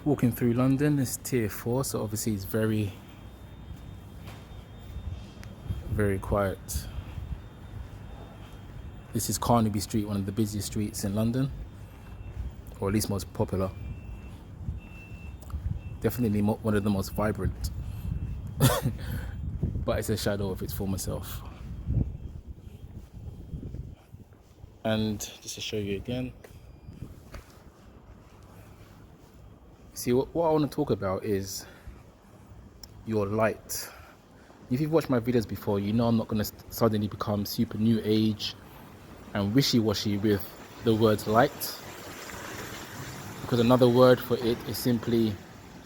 Walking through London. It's tier 4, so obviously it's very, very quiet. This is Carnaby Street, one of the busiest streets in London, or at least most popular. Definitely one of the most vibrant, but it's a shadow of its former self. And just to show you again, see what I want to talk about is your light. If you've watched my videos before, you know I'm not going to suddenly become super new age and wishy-washy with the word light, because another word for it is simply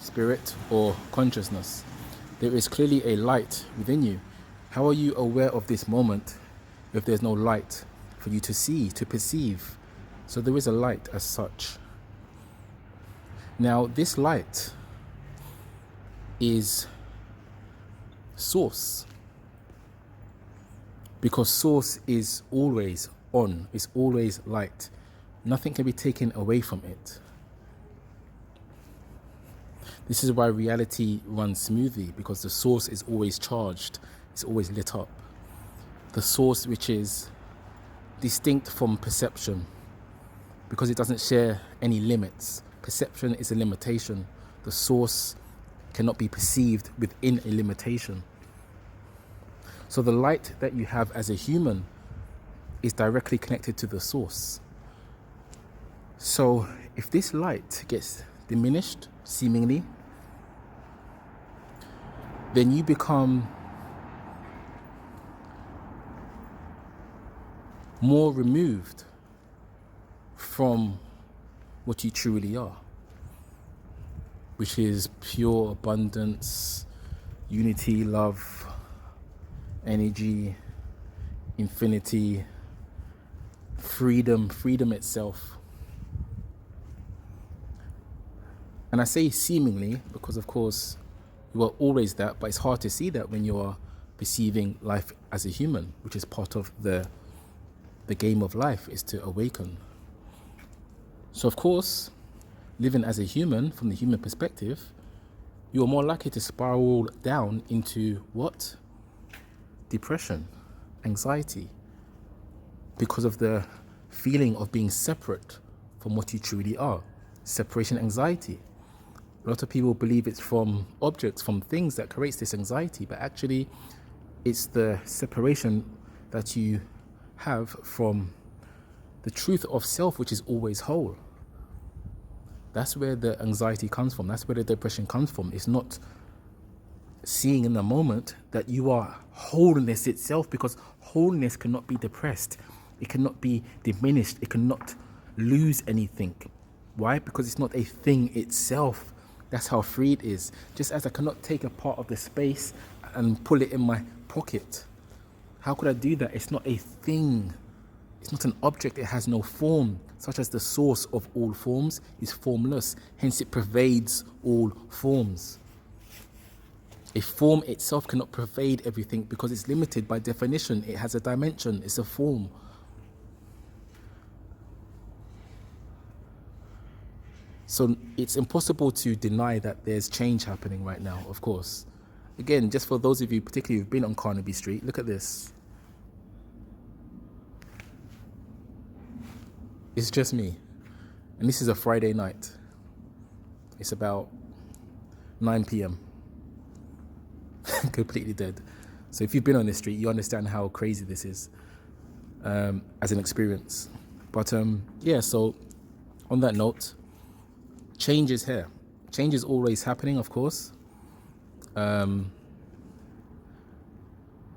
spirit or consciousness. There is clearly a light within you. How are you aware of this moment if there's no light for you to see, to perceive? So there is a light as such. Now this light is source, because source is always on, it's always light. Nothing can be taken away from it. This is why reality runs smoothly, because the source is always charged, it's always lit up. The source, which is distinct from perception, because it doesn't share any limits. Perception is a limitation. The source cannot be perceived within a limitation. So the light that you have as a human is directly connected to the source. So if this light gets diminished, seemingly, then you become more removed from what you truly are, which is pure abundance, unity, love, energy, infinity, freedom itself. And I say seemingly because, of course, you are always that, but it's hard to see that when you are perceiving life as a human, which is part of the game of life, is to awaken. So, of course, living as a human, from the human perspective, you are more likely to spiral down into what? Depression, anxiety, because of the feeling of being separate from what you truly are. Separation anxiety. A lot of people believe it's from objects, from things that creates this anxiety, but actually it's the separation that you have from the truth of self, which is always whole. That's where the anxiety comes from. That's where the depression comes from. It's not seeing in the moment that you are wholeness itself, because wholeness cannot be depressed. It cannot be diminished. It cannot lose anything. Why? Because it's not a thing itself. That's how free it is. Just as I cannot take a part of the space and pull it in my pocket. How could I do that? It's not a thing. It's not an object. It has no form, such as the source of all forms is formless. Hence it pervades all forms. A form itself cannot pervade everything because it's limited by definition. It has a dimension. It's a form. So it's impossible to deny that there's change happening right now, of course. Again, just for those of you particularly who've been on Carnaby Street, look at this. It's just me. And this is a Friday night. It's about 9 p.m. Completely dead. So if you've been on this street, you understand how crazy this is as an experience. But yeah, so on that note, change is here. Change is always happening, of course.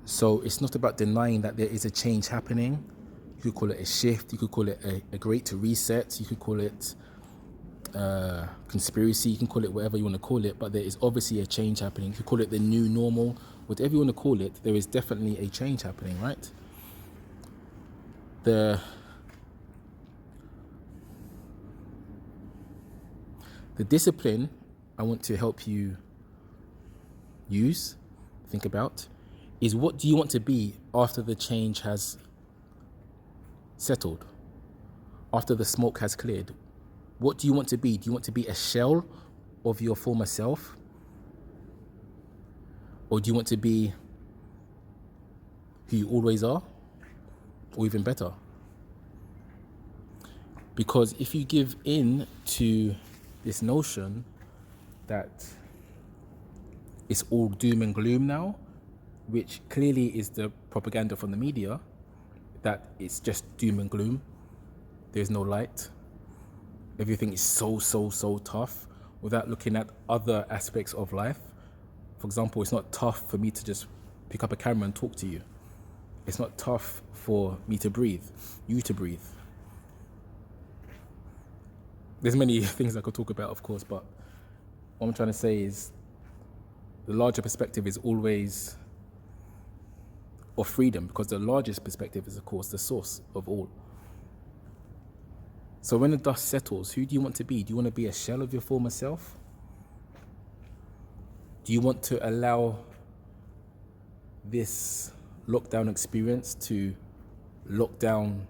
So it's not about denying that there is a change happening. You could call it a shift. You could call it a great reset. You could call it conspiracy. You can call it whatever you want to call it. But there is obviously a change happening. You could call it the new normal. Whatever you want to call it, there is definitely a change happening, right? The discipline I want to help you think about, is what do you want to be after the change has settled, after the smoke has cleared? What do you want to be? Do you want to be a shell of your former self? Or do you want to be who you always are? Or even better? Because if you give in to this notion that it's all doom and gloom now, which clearly is the propaganda from the media, that it's just doom and gloom, there's no light, everything is so tough, without looking at other aspects of life. For example, it's not tough for me to just pick up a camera and talk to you. It's not tough for me to breathe, you to breathe. There's many things I could talk about, of course, but what I'm trying to say is the larger perspective is always of freedom, because the largest perspective is, of course, the source of all. So when the dust settles, who do you want to be? Do you want to be a shell of your former self? Do you want to allow this lockdown experience to lock down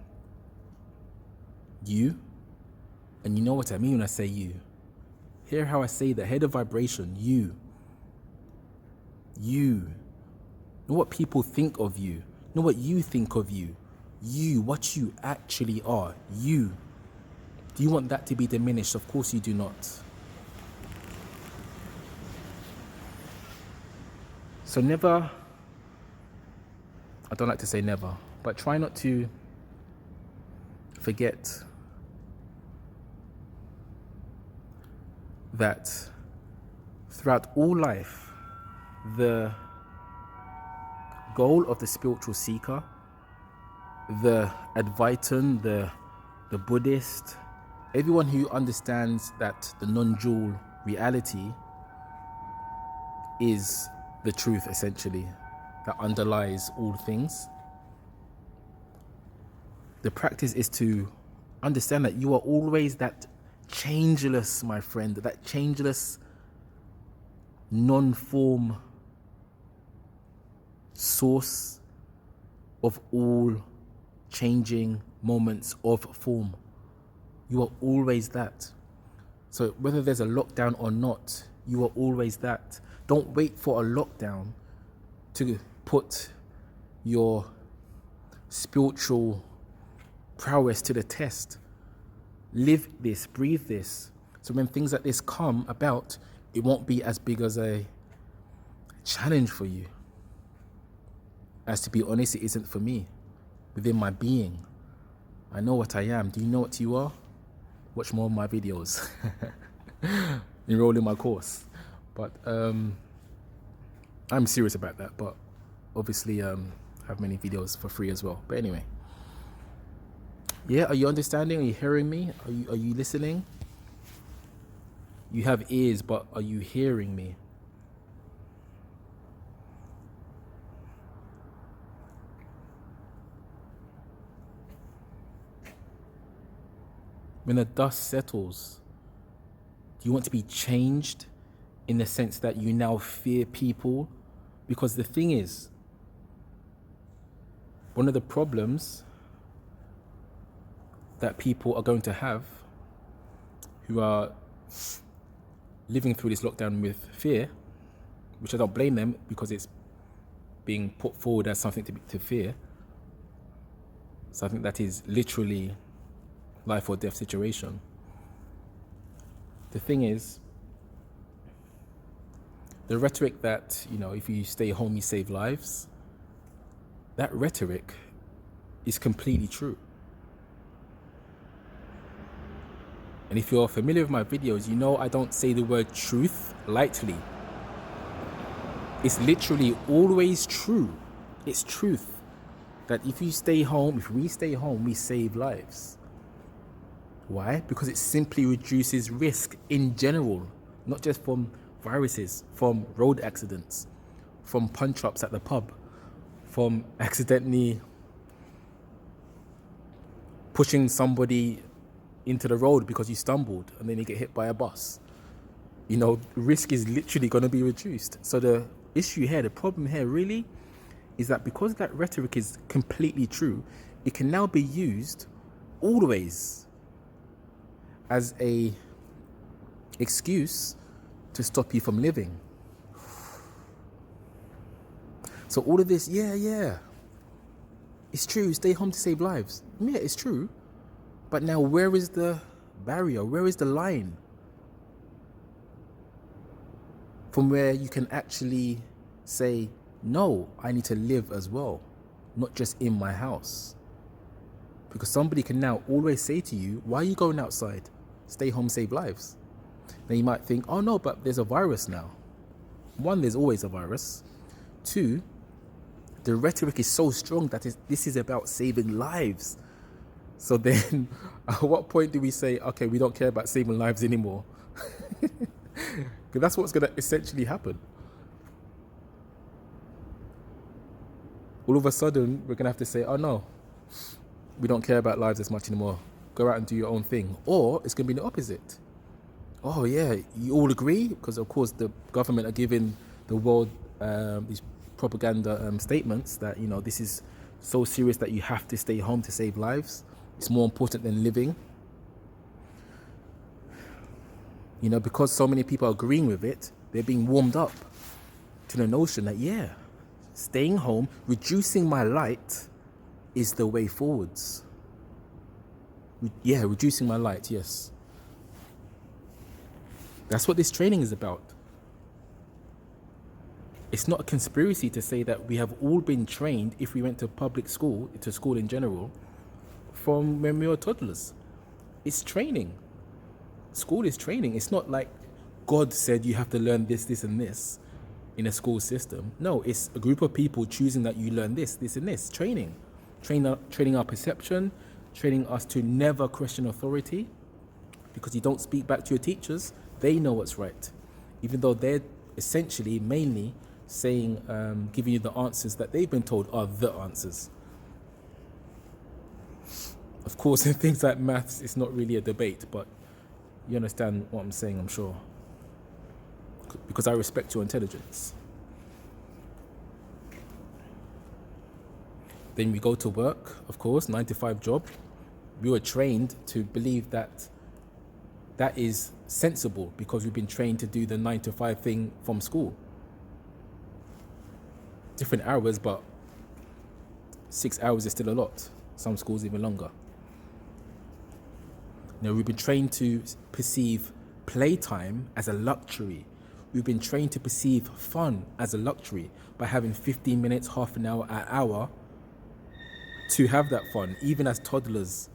you? And you know what I mean when I say you. Hear how I say that. Hear the vibration. You. Know what people think of you. Know what you think of you. You, what you actually are. You. Do you want that to be diminished? Of course you do not. So never, I don't like to say never, but try not to forget that throughout all life, the goal of the spiritual seeker, the Advaitin, the Buddhist, everyone who understands that the non-dual reality is the truth, essentially, that underlies all things. The practice is to understand that you are always that changeless, my friend, that changeless, non-form source of all changing moments of form. You are always that. So whether there's a lockdown or not, you are always that. Don't wait for a lockdown to put your spiritual prowess to the test. Live this, breathe this. So when things like this come about, it won't be as big as a challenge for you. As to be honest, it isn't for me. Within my being, I know what I am. Do you know what you are? Watch more of my videos. Enroll in my course. But I'm serious about that. But obviously, have many videos for free as well. But anyway. Yeah, are you understanding? Are you hearing me? Are you listening? You have ears, but are you hearing me? When the dust settles, do you want to be changed in the sense that you now fear people? Because the thing is, one of the problems that people are going to have who are living through this lockdown with fear, which I don't blame them because it's being put forward as something to fear, something that is literally life or death situation. The thing is, the rhetoric that, if you stay home, you save lives, that rhetoric is completely true. And if you're familiar with my videos, you know I don't say the word truth lightly. It's literally always true. It's truth. That if you stay home, if we stay home, we save lives. Why? Because it simply reduces risk in general, not just from viruses, from road accidents, from punch-ups at the pub, from accidentally pushing somebody into the road because you stumbled and then you get hit by a bus. Risk is literally going to be reduced. So the issue here, the problem here really is that because that rhetoric is completely true, it can now be used always as a excuse to stop you from living. So all of this, yeah, it's true, stay home to save lives. Yeah, it's true. But now where is the barrier? Where is the line? From where you can actually say, no, I need to live as well, not just in my house. Because somebody can now always say to you, why are you going outside? Stay home, save lives. Then you might think, oh no, but there's a virus now. One, there's always a virus. Two, the rhetoric is so strong that this is about saving lives. So then at what point do we say, okay, we don't care about saving lives anymore? Because that's what's going to essentially happen. All of a sudden, we're going to have to say, oh no, we don't care about lives as much anymore. Go out and do your own thing. Or it's going to be the opposite. Oh yeah, you all agree? Because of course the government are giving the world these propaganda statements that, you know, this is so serious that you have to stay home to save lives. It's more important than living. You know, because so many people are agreeing with it, they're being warmed up to the notion that, yeah, staying home, reducing my light is the way forwards. Yeah, reducing my light, yes. That's what this training is about. It's not a conspiracy to say that we have all been trained, if we went to public school, to school in general, from when we were toddlers. It's training. School is training. It's not like God said you have to learn this, this, and this in a school system. No, it's a group of people choosing that you learn this, this, and this. Training. Training our perception, training us to never question authority, because you don't speak back to your teachers. They know what's right, even though they're essentially mainly saying, giving you the answers that they've been told are the answers. Of course, in things like maths, it's not really a debate, but you understand what I'm saying, I'm sure, because I respect your intelligence. Then we go to work, of course, 9-to-5 job. We were trained to believe that that is sensible because we've been trained to do the 9-to-5 thing from school. Different hours, but 6 hours is still a lot. Some schools even longer. Now, we've been trained to perceive playtime as a luxury. We've been trained to perceive fun as a luxury by having 15 minutes, half an hour, an hour to have that fun, even as toddlers.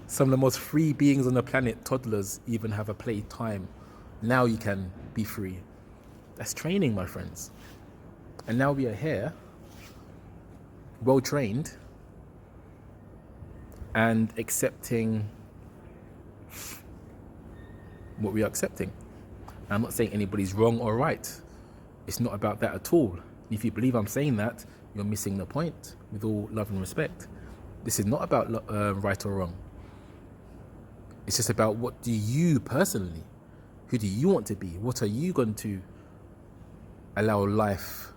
Some of the most free beings on the planet, toddlers, even have a play time. Now you can be free. That's training, my friends. And now we are here, well trained, and accepting what we are accepting. I'm not saying anybody's wrong or right. It's not about that at all. If you believe I'm saying that, you're missing the point, with all love and respect. This is not about right or wrong. It's just about, what do you personally, who do you want to be? What are you going to allow life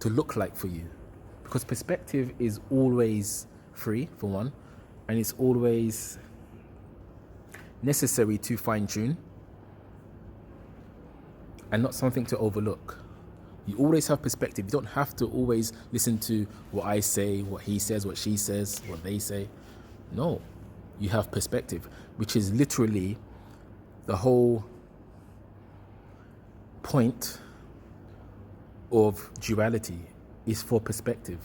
to look like for you? Because perspective is always free, for one, and it's always necessary to fine-tune and not something to overlook. You always have perspective. You don't have to always listen to what I say, what he says, what she says, what they say. No, you have perspective, which is literally the whole point of duality, is for perspective,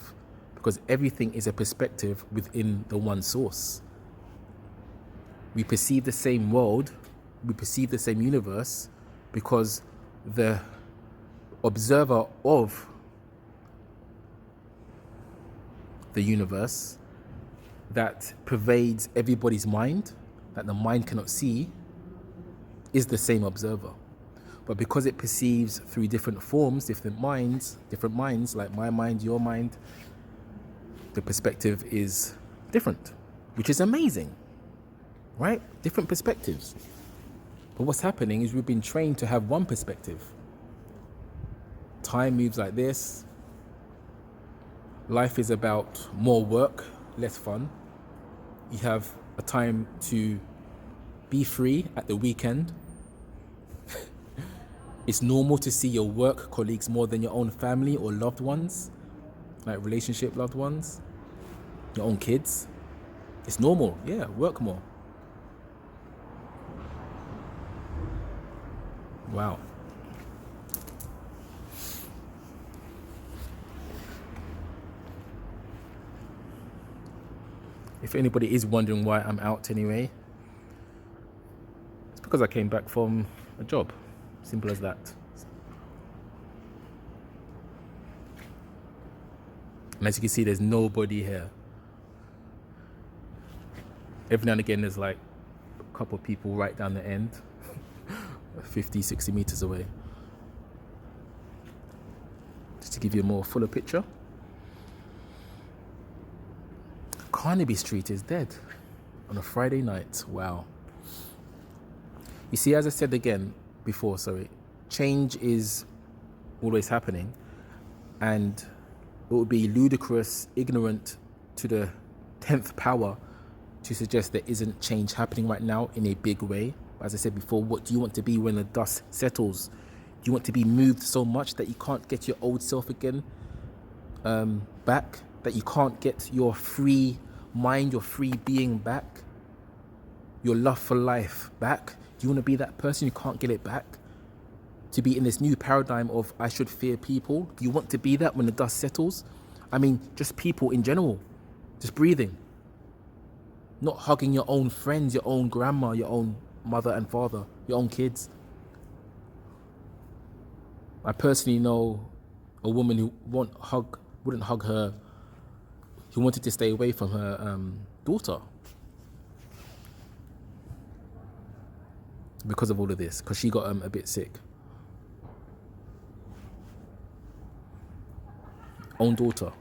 because everything is a perspective within the one source. We perceive the same world, we perceive the same universe, because the observer of the universe that pervades everybody's mind, that the mind cannot see, is the same observer. But because it perceives through different forms, different minds, like my mind, your mind, the perspective is different, which is amazing, right? Different perspectives. But what's happening is we've been trained to have one perspective. Time moves like this. Life is about more work, less fun. You have a time to Be free at the weekend. It's normal to see your work colleagues more than your own family or loved ones, like relationship loved ones, your own kids. It's normal, yeah, work more. Wow. If anybody is wondering why I'm out anyway, it's because I came back from a job. Simple as that. And as you can see, there's nobody here. Every now and again, there's like a couple of people right down the end, 50, 60 meters away. Just to give you a more fuller picture. Carnaby Street is dead on a Friday night. Wow. You see, as I said again before, change is always happening, and it would be ludicrous, ignorant to the 10th power to suggest there isn't change happening right now in a big way. As I said before, what do you want to be when the dust settles? Do you want to be moved so much that you can't get your old self again back? That you can't get your free mind, your free being back? Your love for life back? Do you want to be that person who can't get it back? To be in this new paradigm of I should fear people? Do you want to be that when the dust settles? I mean, just people in general. Just breathing. Not hugging your own friends, your own grandma, your own mother and father, your own kids. I personally know a woman who wouldn't hug her, who wanted to stay away from her daughter because of all of this, because she got a bit sick. Own daughter.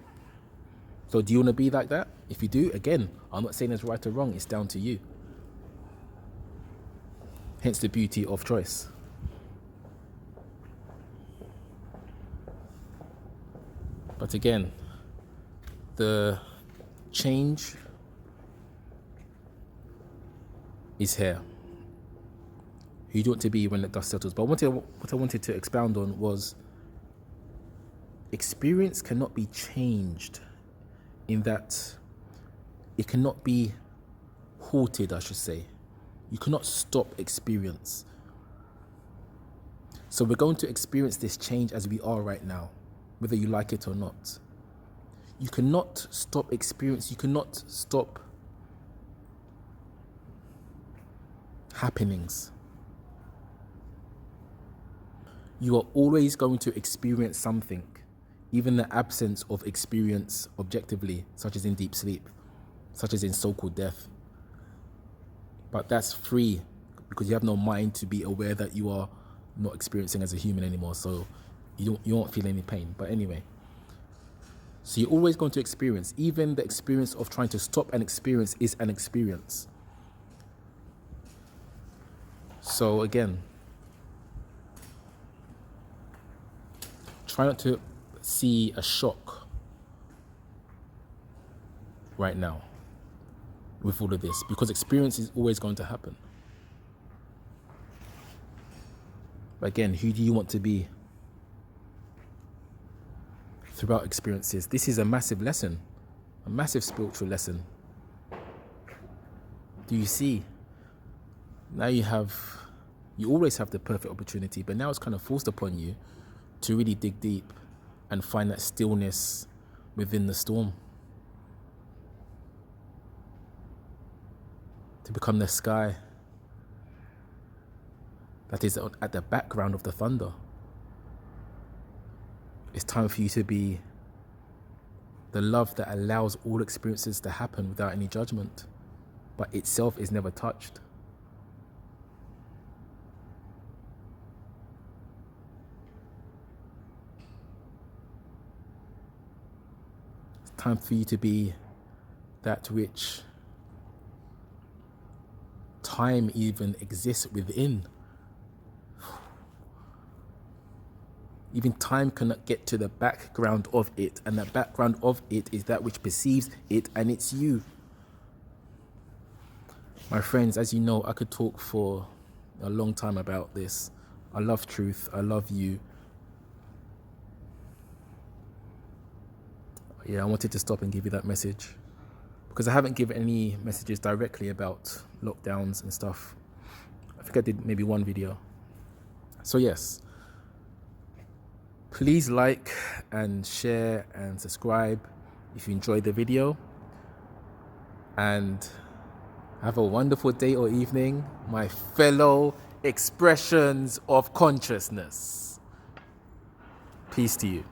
So do you want to be like that? If you do, again, I'm not saying it's right or wrong, it's down to you. Hence the beauty of choice. But again, the change is here. Who do you want to be when the dust settles? But what I wanted to expound on was experience cannot be changed, in that it cannot be halted, I should say. You cannot stop experience. So we're going to experience this change as we are right now, whether you like it or not. You cannot stop experience. You cannot stop happenings. You are always going to experience something, even the absence of experience objectively, such as in deep sleep, such as in so-called death. But that's free, because you have no mind to be aware that you are not experiencing as a human anymore, so you won't feel any pain. But anyway, so you're always going to experience. Even the experience of trying to stop an experience is an experience. So again, try not to see a shock right now with all of this, because experience is always going to happen. But again, who do you want to be throughout experiences? This is a massive lesson, a massive spiritual lesson. Do you see? Now you always have the perfect opportunity, but now it's kind of forced upon you to really dig deep and find that stillness within the storm. To become the sky that is at the background of the thunder. It's time for you to be the love that allows all experiences to happen without any judgment, but itself is never touched. It's time for you to be that which time even exists within. Even time cannot get to the background of it, and the background of it is that which perceives it, and it's you. My friends, as you know, I could talk for a long time about this. I love truth. I love you. Yeah, I wanted to stop and give you that message because I haven't given any messages directly about lockdowns and stuff. I think I did maybe one video. So yes, please like and share and subscribe if you enjoyed the video, and have a wonderful day or evening, my fellow expressions of consciousness. Peace to you.